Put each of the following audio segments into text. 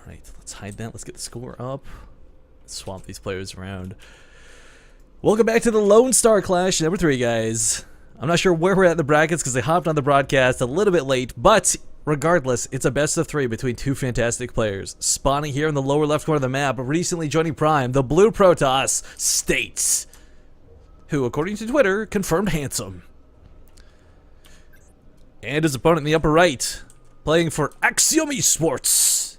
Alright, let's hide that. Let's get the score up. Swamp these players around. Welcome back to the Lone Star Clash, number 3, guys. I'm not sure where we're at in the brackets because I hopped on the broadcast a little bit late, but regardless, it's a best of 3 between 2 fantastic players. Spawning here in the lower left corner of the map, recently joining Prime, the Blue Protoss States, who, according to Twitter, confirmed handsome. And his opponent in the upper right, playing for Axiom Esports,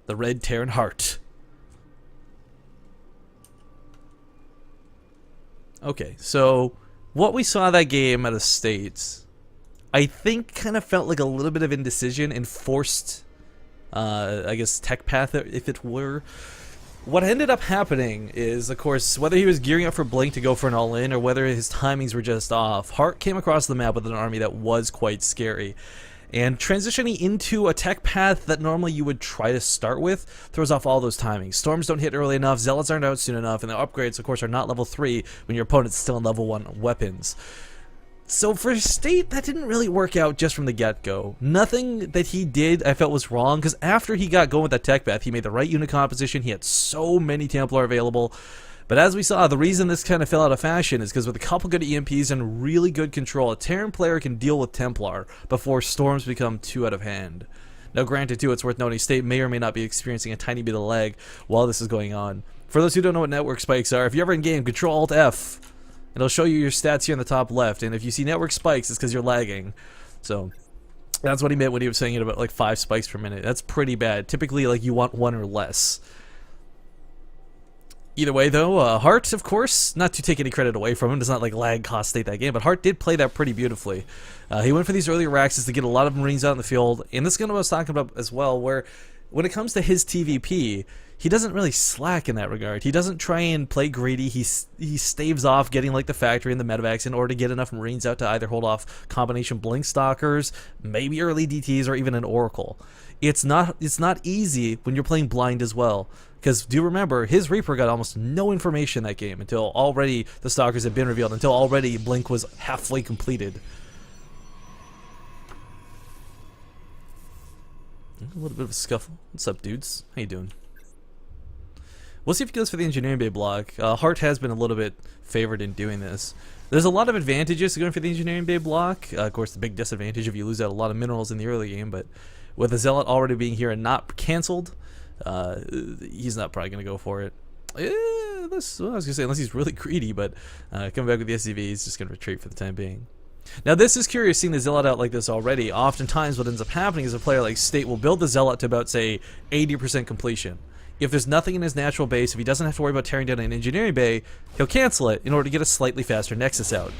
the Red Terran Heart. Okay, so what we saw that game at the States, I think kind of felt like a little bit of indecision and forced, I guess, tech path, if it were. What ended up happening is, of course, whether he was gearing up for Blink to go for an all-in or whether his timings were just off, Hart came across the map with an army that was quite scary. And transitioning into a tech path that normally you would try to start with throws off all those timings. Storms don't hit early enough, Zealots aren't out soon enough, and the upgrades, of course, are not level 3 when your opponent's still in level 1 weapons. So for State, that didn't really work out just from the get-go. Nothing that he did I felt was wrong, because after he got going with that tech path, he made the right unit composition, he had so many Templar available. But as we saw, the reason this kind of fell out of fashion is because with a couple good EMPs and really good control, a Terran player can deal with Templar before Storms become too out of hand. Now granted too, it's worth noting State may or may not be experiencing a tiny bit of lag while this is going on. For those who don't know what network spikes are, if you're ever in game, Control-Alt-F, and it'll show you your stats here in the top left, and if you see network spikes, it's because you're lagging. So that's what he meant when he was saying it about like 5 spikes per minute. That's pretty bad. Typically, like, you want 1 or less. Either way, though, Hart, of course, not to take any credit away from him, does not like lag cost State that game, but Hart did play that pretty beautifully. He went for these earlier Raxes to get a lot of Marines out in the field, and this is what I was talking about as well, where when it comes to his TVP, he doesn't really slack in that regard. He doesn't try and play greedy. He staves off getting like the factory and the medevacs in order to get enough Marines out to either hold off combination Blink Stalkers, maybe early DTs, or even an Oracle. It's not easy when you're playing blind as well, because do remember, his Reaper got almost no information that game until already the Stalkers had been revealed, until already Blink was halfway completed. A little bit of a scuffle. What's up, dudes? How you doing? We'll see if he goes for the Engineering Bay block. Hart has been a little bit favored in doing this. There's a lot of advantages to going for the Engineering Bay block. Of course, the big disadvantage if you lose out a lot of minerals in the early game, but with the Zealot already being here and not cancelled, he's not probably going to go for it. Well, I was going to say, unless he's really greedy, but coming back with the SCV, he's just going to retreat for the time being. Now, this is curious, seeing the Zealot out like this already. Oftentimes, what ends up happening is a player like State will build the Zealot to about, say, 80% completion. If there's nothing in his natural base, if he doesn't have to worry about tearing down an Engineering Bay, he'll cancel it in order to get a slightly faster Nexus out.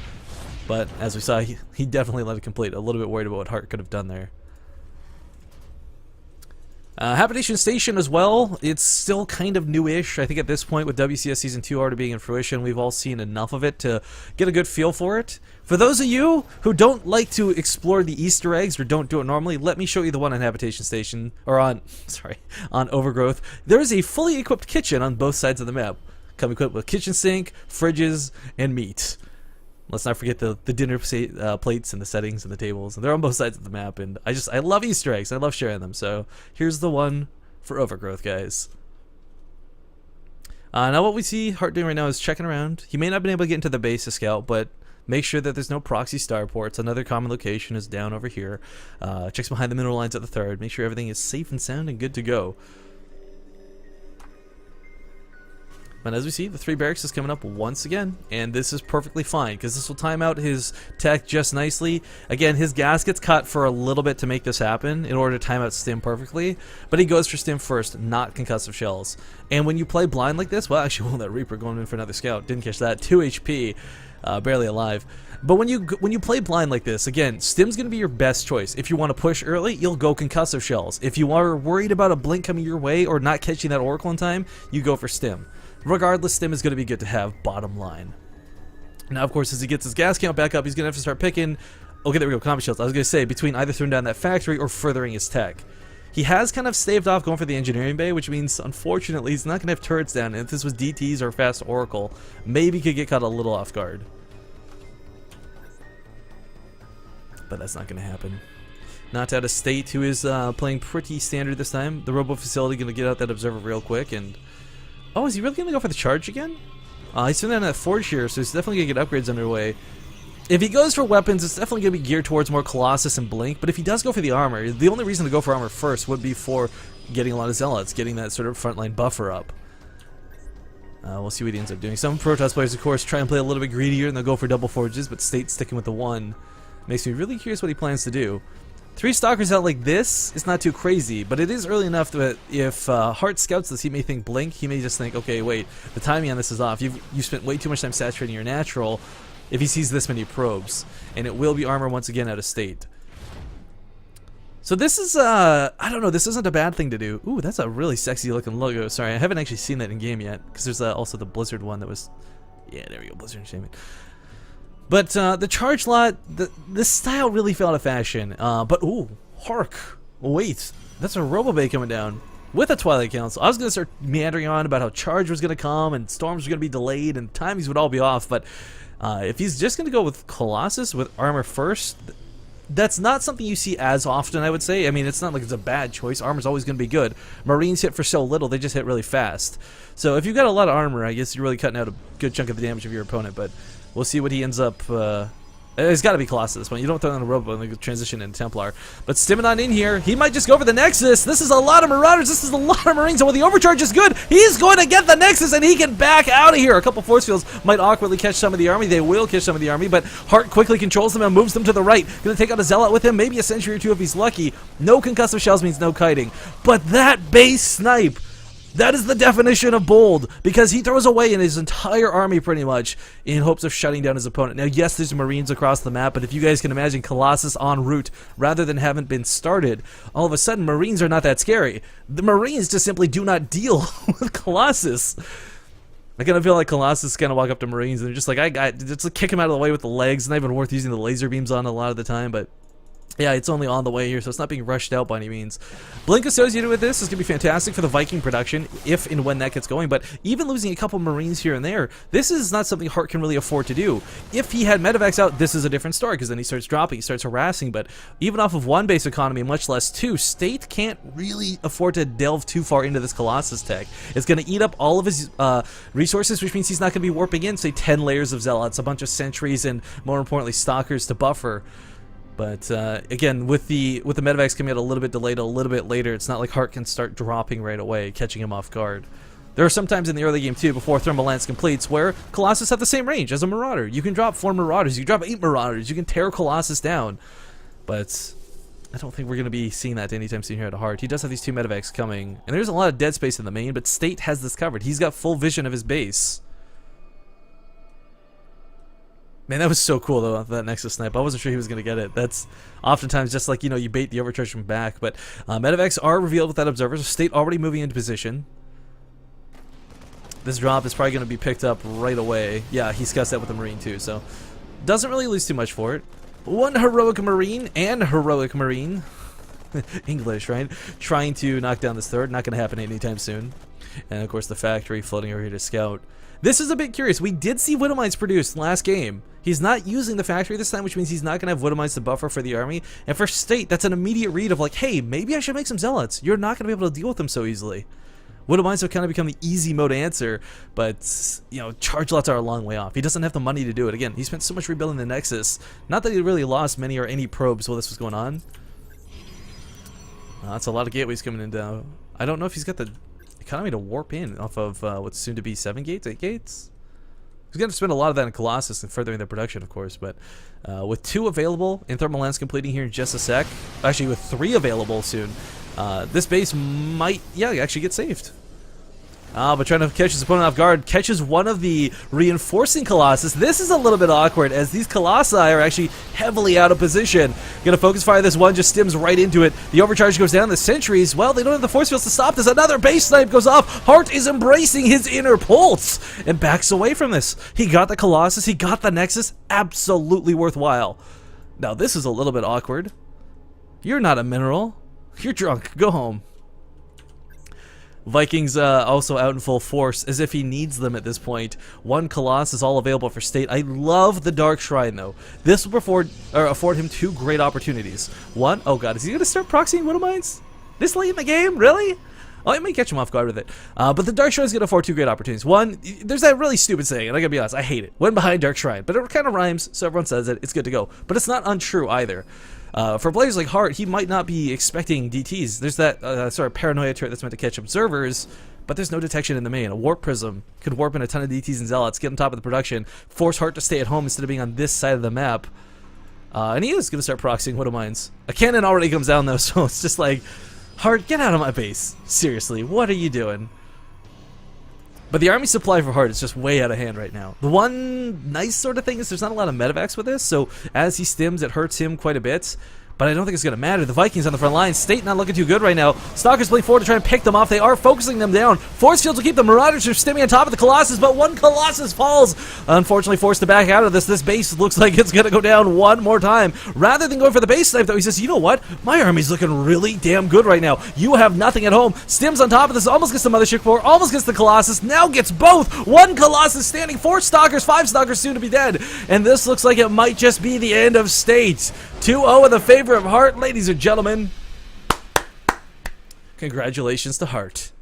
But, as we saw, he definitely let it complete. A little bit worried about what Hart could have done there. Habitation Station as well, it's still kind of newish. I think at this point with WCS Season 2 already being in fruition, we've all seen enough of it to get a good feel for it. For those of you who don't like to explore the Easter eggs or don't do it normally, let me show you the one on Habitation Station, or on Overgrowth. There is a fully equipped kitchen on both sides of the map. Come equipped with kitchen sink, fridges, and meat. Let's not forget the dinner plates and the settings and the tables. And they're on both sides of the map. And I love Easter eggs. I love sharing them. So here's the one for Overgrowth, guys. Now what we see Hart doing right now is checking around. He may not have been able to get into the base to scout, but make sure that there's no proxy starports. Another common location is down over here. Checks behind the mineral lines at the 3rd. Make sure everything is safe and sound and good to go. And as we see, the 3 barracks is coming up once again, and this is perfectly fine, because this will time out his tech just nicely. Again, his gas gets cut for a little bit to make this happen, in order to time out Stim perfectly, but he goes for Stim first, not concussive shells. And when you play blind like this, well, actually, that Reaper going in for another scout, didn't catch that, 2 HP, barely alive. But when you play blind like this, again, Stim's going to be your best choice. If you want to push early, you'll go concussive shells. If you are worried about a blink coming your way, or not catching that Oracle in time, you go for Stim. Regardless, Stim is going to be good to have, bottom line. Now, of course, as he gets his gas count back up, he's going to have to start picking... Okay, there we go, combat shields. I was going to say, between either throwing down that factory or furthering his tech. He has kind of staved off going for the Engineering Bay, which means, unfortunately, he's not going to have turrets down. And if this was DTs or fast Oracle, maybe he could get caught a little off guard. But that's not going to happen. Not out of state, who is playing pretty standard this time. The Robo Facility going to get out that Observer real quick. And oh, is he really going to go for the charge again? He's sitting on that Forge here, so he's definitely going to get upgrades underway. If he goes for weapons, it's definitely going to be geared towards more Colossus and Blink. But if he does go for the armor, the only reason to go for armor first would be for getting a lot of Zealots, getting that sort of frontline buffer up. We'll see what he ends up doing. Some Protoss players, of course, try and play a little bit greedier and they'll go for double Forges, but State sticking with the 1 makes me really curious what he plans to do. 3 Stalkers out like this is not too crazy, but it is early enough that if Hart scouts this, he may think Blink. He may just think, okay, wait, the timing on this is off. You've spent way too much time saturating your natural if he sees this many probes, and it will be armor once again out of state. So this is, I don't know, this isn't a bad thing to do. Ooh, that's a really sexy looking logo. Sorry, I haven't actually seen that in game yet, because there's also the Blizzard one that was, yeah, there we go, Blizzard Entertainment. But the charge lot, this style really fell out of fashion. But ooh, hark, wait, that's a Robobay coming down with a Twilight Council. I was gonna start meandering on about how charge was gonna come and storms were gonna be delayed and timings would all be off, but if he's just gonna go with Colossus with armor first, that's not something you see as often, I would say. I mean, it's not like it's a bad choice. Armor's always going to be good. Marines hit for so little, they just hit really fast. So if you've got a lot of armor, I guess you're really cutting out a good chunk of the damage of your opponent, but we'll see what he ends up... it's got to be Colossus at this point. You don't throw in a Robo and then transition into Templar. But Stimodon in here, he might just go for the Nexus. This is a lot of Marauders. This is a lot of Marines. And when the overcharge is good, he's going to get the Nexus and he can back out of here. A couple force fields might awkwardly catch some of the army. They will catch some of the army, but Hart quickly controls them and moves them to the right. Going to take out a Zealot with him, maybe a Sentry or 2 if he's lucky. No concussive shells means no kiting. But that base snipe, that is the definition of bold, because he throws away in his entire army pretty much in hopes of shutting down his opponent. Now, yes, there's Marines across the map, but if you guys can imagine Colossus en route rather than haven't been started, all of a sudden Marines are not that scary. The Marines just simply do not deal with Colossus. I kind of feel like Colossus kind of walk up to Marines and they're just like, just like kick him out of the way with the legs. Not even worth using the laser beams on a lot of the time, but yeah, it's only on the way here, so it's not being rushed out by any means. Blink associated with this is going to be fantastic for the Viking production, if and when that gets going, but even losing a couple Marines here and there, this is not something Hart can really afford to do. If he had Medivacs out, this is a different story, because then he starts dropping, he starts harassing, but even off of 1 base economy, much less 2, State can't really afford to delve too far into this Colossus tech. It's going to eat up all of his resources, which means he's not going to be warping in, say, 10 layers of Zealots, a bunch of Sentries, and more importantly, Stalkers to buffer. But again, with the Medivacs coming out a little bit delayed, a little bit later, it's not like Hart can start dropping right away, catching him off guard. There are some times in the early game too, before Thermal Lance completes, where Colossus have the same range as a Marauder. You can drop 4 Marauders, you can drop 8 Marauders, you can tear Colossus down. But I don't think we're going to be seeing that anytime soon here at Hart. He does have these 2 Medivacs coming, and there's a lot of dead space in the main, but State has this covered. He's got full vision of his base. Man, that was so cool, though, that Nexus snipe. I wasn't sure he was going to get it. That's oftentimes just like, you know, you bait the overcharge from back. But Medivacs are revealed with that Observer. So State already moving into position. This drop is probably going to be picked up right away. Yeah, he scouts that with the Marine, too. So doesn't really lose too much for it. 1 Heroic Marine and Heroic Marine. English, right? Trying to knock down this 3rd. Not going to happen anytime soon. And, of course, the factory floating over here to scout. This is a bit curious. We did see Widow Mines produced last game. He's not using the factory this time, which means he's not going to have Widow Mines to buffer for the army. And for State, that's an immediate read of like, hey, maybe I should make some Zealots. You're not going to be able to deal with them so easily. Widow Mines have kind of become the easy mode answer, but, you know, charge lots are a long way off. He doesn't have the money to do it. Again, he spent so much rebuilding the Nexus. Not that he really lost many or any probes while this was going on. That's a lot of gateways coming in now. I don't know if he's got the economy to warp in off of what's soon to be 7 gates, 8 gates. He's going to spend a lot of that in Colossus and furthering their production, of course, but with 2 available and Thermal Lance completing here in just a sec, actually with 3 available soon, this base might, yeah, actually get saved. But trying to catch his opponent off guard, catches one of the reinforcing Colossus. This is a little bit awkward, as these Colossi are actually heavily out of position. Gonna focus fire this one, just stims right into it. The overcharge goes down, the Sentries, well, they don't have the force fields to stop this. Another base snipe goes off. Hart is embracing his inner pulse and backs away from this. He got the Colossus, he got the Nexus, absolutely worthwhile. Now this is a little bit awkward. You're not a mineral. You're drunk, go home. Vikings also out in full force, as if he needs them at this point. One Colossus is all available for state. I love the Dark Shrine, though. This will afford him 2 great opportunities. One, oh god, is he going to start proxying Widow Mines? This late in the game? Really? Oh, I may catch him off guard with it. But the Dark Shrine is going to afford 2 great opportunities. One, there's that really stupid saying, and I gotta be honest, I hate it. Win behind Dark Shrine. But it kind of rhymes, so everyone says it. It's good to go. But it's not untrue either. For players like Hart, he might not be expecting DTs. There's that sort of paranoia turret that's meant to catch observers, but there's no detection in the main. A Warp Prism could warp in a ton of DTs and Zealots, get on top of the production, force Hart to stay at home instead of being on this side of the map. And he is going to start proxying Widow Mines. A cannon already comes down, though, so it's just like, Hart, get out of my base. Seriously, what are you doing? But the army supply for Hart is just way out of hand right now. The one nice sort of thing is there's not a lot of medevacs with this, so as he stims, it hurts him quite a bit. But I don't think it's going to matter. The Vikings on the front line. State not looking too good right now. Stalkers playing forward to try and pick them off. They are focusing them down. Force fields will keep the Marauders from stimming on top of the Colossus, but one Colossus falls. Unfortunately forced to back out of this. This base looks like it's going to go down one more time. Rather than going for the base snipe, though, he says, you know what? My army's looking really damn good right now. You have nothing at home. Stims on top of this. Almost gets the Mothership Core. Almost gets the Colossus. Now gets both. One Colossus standing. 4 Stalkers. 5 Stalkers soon to be dead. And this looks like it might just be the end of State. 2-0 in the favor of Hart, ladies and gentlemen. Congratulations to Hart.